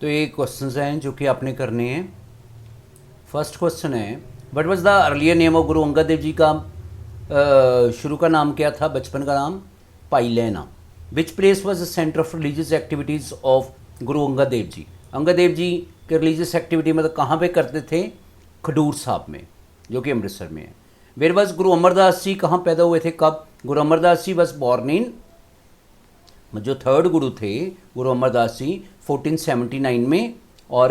तो ये क्वेश्चंस हैं जो कि आपने करने हैं। फर्स्ट क्वेश्चन है, what was the earlier name of Guru Angad Dev जी का शुरू का नाम क्या था, बचपन का नाम? पाइलेना। Which place was the centre of religious activities of Guru Angad Dev जी? अंगद देव जी के रिलीजियस एक्टिविटी मतलब कहाँ पे करते थे? खडूर साहब में, जो कि अमृतसर में है। वेयर वाज गुरु अमरदास जी, कहाँ पैदा हुए थे, कब? गुरु अमरदास जी वॉज बॉर्न इन, जो थर्ड गुरु थे गुरु अमरदास जी 1479 में, और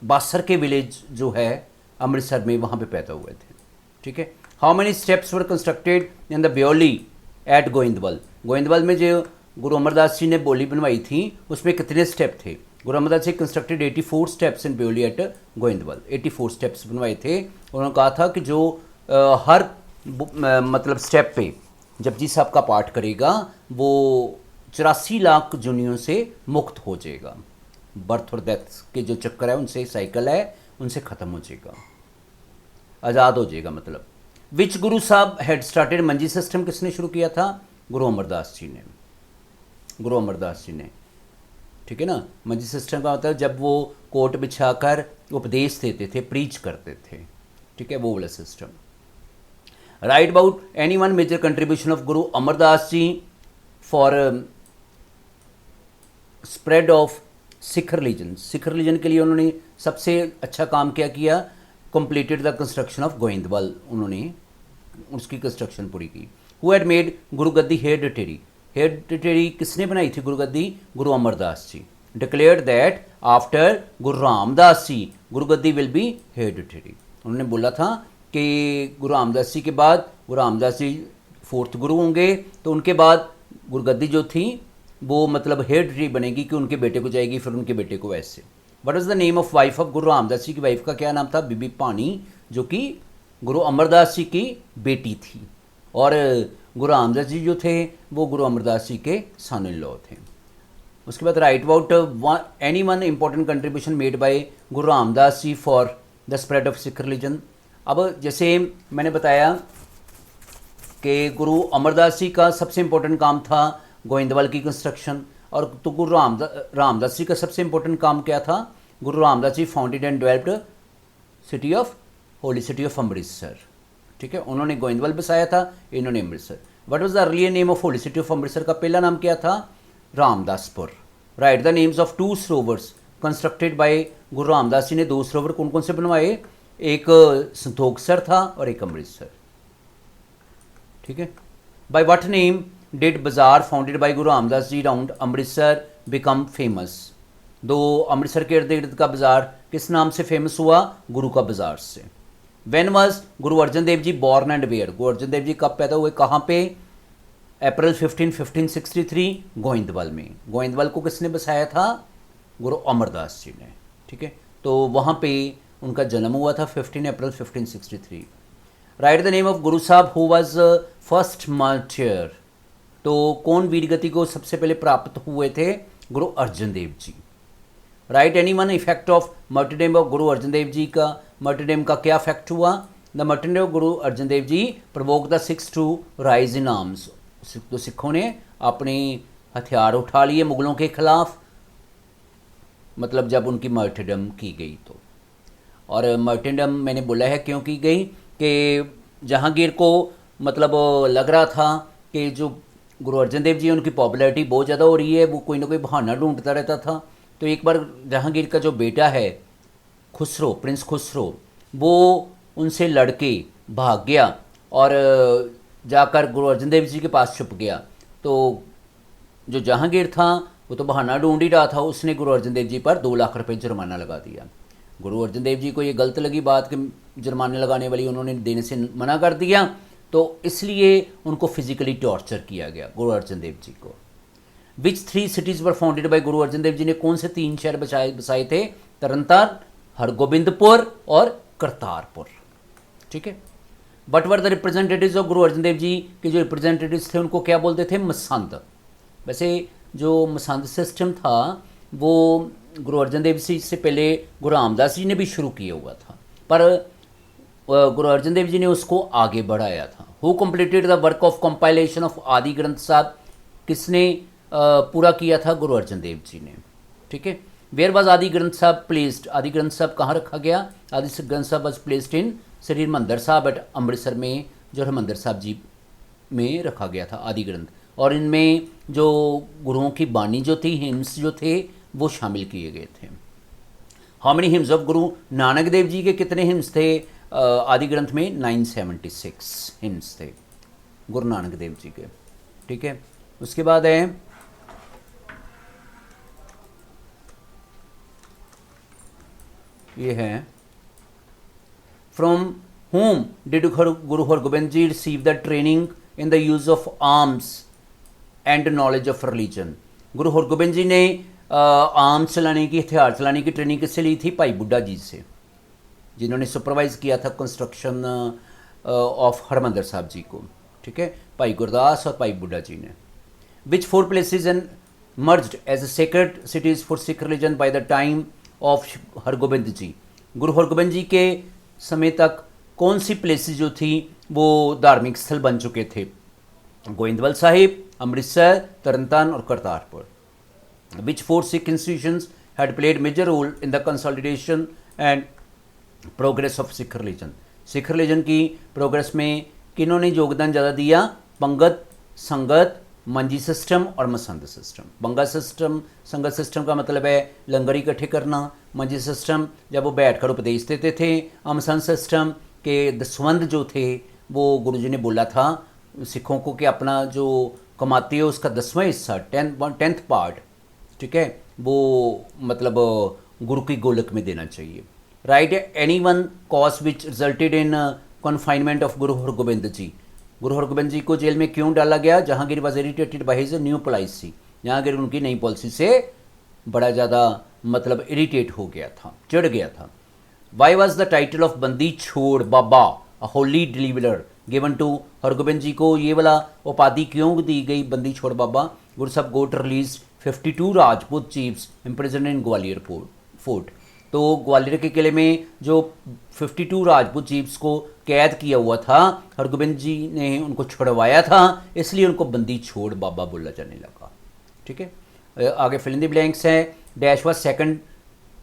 बासर के विलेज जो है अमृतसर में, वहाँ पे पैदा हुए थे। ठीक है। How many steps were constructed in the baoli at Goindwal? Goindwal में जो गुरु अमरदास जी ने बोली बनवाई थी उसमें कितने स्टेप थे? Guru Amardas ji constructed 84 steps in baoli at Goindwal. 84 steps बनवाए थे। उन्होंने कहा था कि जो हर मतलब स्टेप पे जपजी साहब का पाठ करेगा वो 84 लाख जुनियों से मुक्त हो जाएगा। बर्थ और डेथ के जो चक्कर है उनसे, साइकिल है उनसे ख़त्म हो जाएगा, आज़ाद हो जाएगा मतलब। विच गुरु साहब हैड स्टार्टेड मंजी सिस्टम? किसने शुरू किया था? गुरु अमरदास जी ने। गुरु अमरदास जी ने। ठीक है ना। मंजी सिस्टम का मतलब जब वो कोट बिछाकर उपदेश देते थे, प्रीच करते थे। ठीक है, वो वाला system. Write about any one major contribution of Guru Amardas ji for spread of Sikh religion. Sikh religion के लिए उन्होंने सबसे अच्छा काम क्या किया? Completed the construction of Goindwal, उन्होंने उसकी कंस्ट्रक्शन पूरी की। Who had made gurugaddi hereditary? Hereditary किसने बनाई थी gurugaddi? Guru Amardas ji. Declared that after Guru Ramdas ji gurugaddi will be hereditary. उन्होंने बोला था कि गुरु रामदास जी के बाद, गुरु रामदास जी फोर्थ गुरु होंगे तो उनके बाद गुरुगद्दी जो थी वो मतलब हेरिडिटरी बनेगी कि उनके बेटे को जाएगी, फिर उनके बेटे को ऐसे। What is the name of wife of गुरु रामदास जी? की वाइफ का क्या नाम था? बीबी पानी, जो कि गुरु अमरदास जी की बेटी थी। और गुरु रामदास जी जो थे वो गुरु अमरदास जी के सन इन लॉ थे। उसके बाद write about any one important contribution made by Guru Ramdas ji for the spread of Sikh religion. अब जैसे मैंने बताया कि गुरु अमरदास जी का सबसे इंपॉर्टेंट काम था गोइंदवाल की कंस्ट्रक्शन, और तो गुरु रामदास जी का सबसे इंपॉर्टेंट काम क्या था? Guru Ramdas ji founded and developed city of holy city of Amritsar. ठीक है, उन्होंने गोइंदवाल बसाया था, इन्होंने Amritsar. What was the earlier name of holy city of Amritsar? का पहला नाम क्या था? Ramdaspur. Write the names of two sarovars constructed by Guru Ramdas जी ने। दो सरोवर कौन कौन से बनवाए? एक संतोखसर था और एक अमृतसर। ठीक है। बाय व्हाट नेम डिड बाजार founded by Guru Ramdas ji round Amritsar become famous? दो अमृतसर के इर्द गिर्द का बाजार किस नाम से फेमस हुआ? गुरु का बाजार से। When was Guru Arjan Dev ji born and where? गुरु अर्जन देव जी कब पैदा हुए, कहाँ पे? अप्रैल 15, 1563 गोइंदवाल में। गोइंदवाल को किसने बसाया था? गुरु अमरदास जी ने। ठीक है, तो वहाँ पे उनका जन्म हुआ था 15 अप्रैल 1563। राइट द नेम ऑफ गुरु साहब हु वाज फर्स्ट मार्टियर? तो कौन वीर गति को सबसे पहले प्राप्त हुए थे? Guru Arjan Dev ji. Write any one effect of martyrdom of Guru Arjan Dev जी का? मार्टिरडम का क्या इफेक्ट हुआ? The martyrdom of Guru Arjan Dev ji provoke the Sikhs to rise in arms. तो सिखों ने अपने हथियार उठा लिए मुगलों के खिलाफ, मतलब जब उनकी मार्टिरडम की गई तो। और मार्टिरडम मैंने बोला है क्यों की गई कि जहांगीर को मतलब लग रहा था कि जो गुरु अर्जन देव जी उनकी पॉपुलैरिटी बहुत ज़्यादा हो रही है, वो कोई ना कोई बहाना ढूंढता रहता था। तो एक बार जहांगीर का जो बेटा है खुसरो, प्रिंस खुसरो, वो उनसे लड़के भाग गया और जाकर गुरु अर्जन देव जी के पास छुप गया। तो जो जहांगीर था वो तो बहाना ढूंढ ही रहा था, उसने गुरु अर्जन देव जी पर 2 लाख रुपए जुर्माना लगा दिया। गुरु अर्जन देव जी को ये गलत लगी बात कि जुर्माने लगाने वाली उन्होंने देने से मना कर दिया, तो इसलिए उनको फिजिकली टॉर्चर किया गया गुरु अर्जन देव जी को। विच 3 cities were founded by Guru Arjan Dev जी ने? कौन से 3 शहर बसाए थे? तरनतार, हरगोबिंदपुर और करतारपुर। ठीक है। But were the representatives of Guru Arjan Dev जी के जो रिप्रेजेंटेटिव्स थे उनको क्या बोलते थे? मसंद। वैसे जो मसंद सिस्टम था वो गुरु अर्जन देव जी से पहले गुरु रामदास जी ने भी शुरू किया हुआ था, पर गुरु अर्जन देव जी ने उसको आगे बढ़ाया था। Who completed the work of compilation of आदि ग्रंथ साहब? किसने पूरा किया था? गुरु अर्जन देव जी ने। ठीक है। वेयर वॉज आदि ग्रंथ साहब प्लेस्ड, आदि ग्रंथ साहब कहाँ रखा गया? आदि ग्रंथ साहब was placed in Shri Harmandar साहब एट अमृतसर में, जो हरिमंदर साहब जी में रखा गया था आदि ग्रंथ। और इनमें जो गुरुओं की बानी जो थी, हिम्स जो थे, वो शामिल किए गए थे। How many hymns of Guru Nanak Dev ji के कितने हिम्स थे आदि ग्रंथ में? 976 हिम्स थे गुरु नानक देव जी के। ठीक है, उसके बाद है ये है from whom did Guru Hargobind Ji receive the training in the use of arms and knowledge of religion? गुरु हरगोबिंद जी ने आर्म्स चलाने की, हथियार चलाने की ट्रेनिंग किससे ली थी? भाई बुड्ढा जी से, जिन्होंने सुपरवाइज किया था कंस्ट्रक्शन ऑफ हरमंदर साहब जी को। ठीक है, भाई गुरदास और भाई बुड्ढा जी ने। विच 4 places and merged as a sacred cities for Sikh religion by the time of Hargobind जी? गुरु हरगोबिंद जी के समय तक कौन सी प्लेसेस जो थी वो धार्मिक स्थल बन चुके थे? गोइंदवाल साहिब, अमृतसर, तरनतारन और करतारपुर। विच 4 Sikh institutions had played major role in the consolidation and progress of Sikh religion? Sikh religion की प्रोग्रेस में किन्होंने योगदान ज़्यादा दिया? पंगत, संगत, मंजी सिस्टम और मसंद सिस्टम। पंगत सिस्टम, संगत सिस्टम का मतलब है लंगर इकट्ठे करना। मंजी सिस्टम जब वो बैठकर उपदेश देते थे। मसंद सिस्टम के दसवंध जो थे वो गुरुजी ने बोला था सिखों को कि अपना जो कमाते हो उसका 10वां हिस्सा, 10th पार्ट, ठीक है, वो मतलब गुरु की गोलक में देना चाहिए। Right, any one cause which resulted in confinement of गुरु हरगोबिंद जी? गुरु हरगोबिंद जी को जेल में क्यों डाला गया? Jahangir was irritated by his new policy. Jahangir उनकी नई पॉलिसी से बड़ा ज़्यादा मतलब इरिटेट हो गया था, चिढ़ गया था। Why was the title of Bandi Chhor Baba a holy deliverer given to Hargobind ji को ये वाला उपाधि क्यों दी गई बंदी छोड़ बाबा? गुरु साहब गोट रिलीज 52 राजपूत चीफ्स इम्प्रिजन इन ग्वालियर फोर्ट। तो ग्वालियर के किले में जो 52 राजपूत चीफ्स को कैद किया हुआ था, हरगोबिंद जी ने उनको छुड़वाया था, इसलिए उनको बंदी छोड़ बाबा बोला जाने लगा। ठीक है, आगे फिल इन द ब्लैंक्स है। Dash was second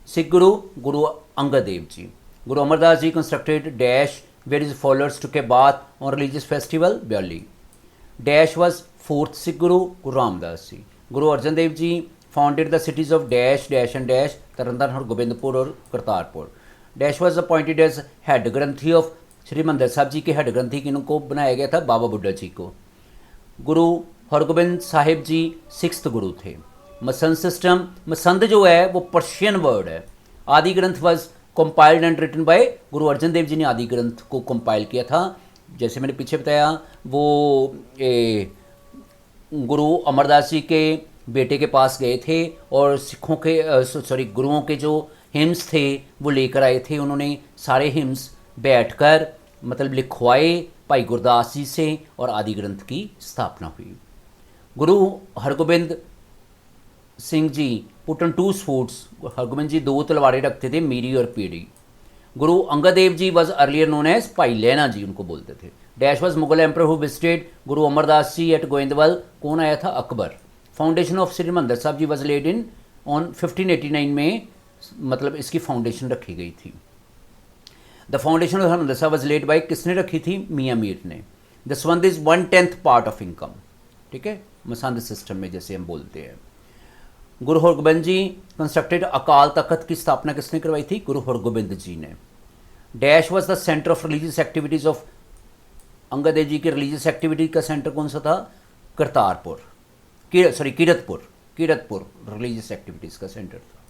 Sikh Guru, Guru Angad Dev ji. Guru Amardas ji constructed dash where is followers took a bath on religious festival baoli. Dash was fourth Sikh Guru, Guru Ramdas ji. Guru Arjan Dev ji founded the cities of dash dash and dash, Tarn Taran और गोबिंदपुर और Kartarpur. Dash was appointed as head granthi of Shri Harmandar Sahib ji के head ग्रंथी किनको बनाया गया था? बाबा बुड्ढा जी को। गुरु हरगोबिंद साहिब जी 6th गुरु थे। मसंद सिस्टम, मसंद जो है वो पर्शियन वर्ड है। Adi Granth was compiled and written by Guru Arjan Dev जी ने आदि ग्रंथ को कंपाइल किया था। जैसे मैंने पीछे बताया वो गुरु अमरदास जी के बेटे के पास गए थे और सिखों के गुरुओं के जो हिम्स थे वो लेकर आए थे। उन्होंने सारे हिम्स बैठकर मतलब लिखवाए भाई गुरदास जी से और आदि ग्रंथ की स्थापना हुई। गुरु Hargobind Singh ji put on 2 swords। Hargobind जी 2 तलवारें रखते थे, मीरी और पीढ़ी। गुरु अंगद देव जी वॉज अर्लियर नोन एज भाई लैना जी, उनको बोलते थे। Dash was Mughal emperor who visited Guru Amardas ji eight Goindwal. कौन आया था? Akbar. Foundation of Shri Harmandar Sahib ji was lead in on 1589 में, मतलब इसकी फाउंडेशन रखी गई थी। द फाउंडेशन ऑफ हरिमंदर साहब वॉज लेड बाई, किसने रखी थी? मियाँ मीर ने। Dasvandh is 1/10 part of income. ठीक है, मसंद सिस्टम में जैसे हम बोलते हैं। गुरु हरगोबिंद जी कंस्ट्रक्टेड अकाल तख्त की स्थापना किसने करवाई थी? गुरु हरगोबिंद जी ने। Dash was the centre of religious activities of Angad Dev ji की रिलीजियस एक्टिविटी का सेंटर कौन सा था? करतारपुर, कीरतपुर रिलीजियस एक्टिविटीज़ का सेंटर था।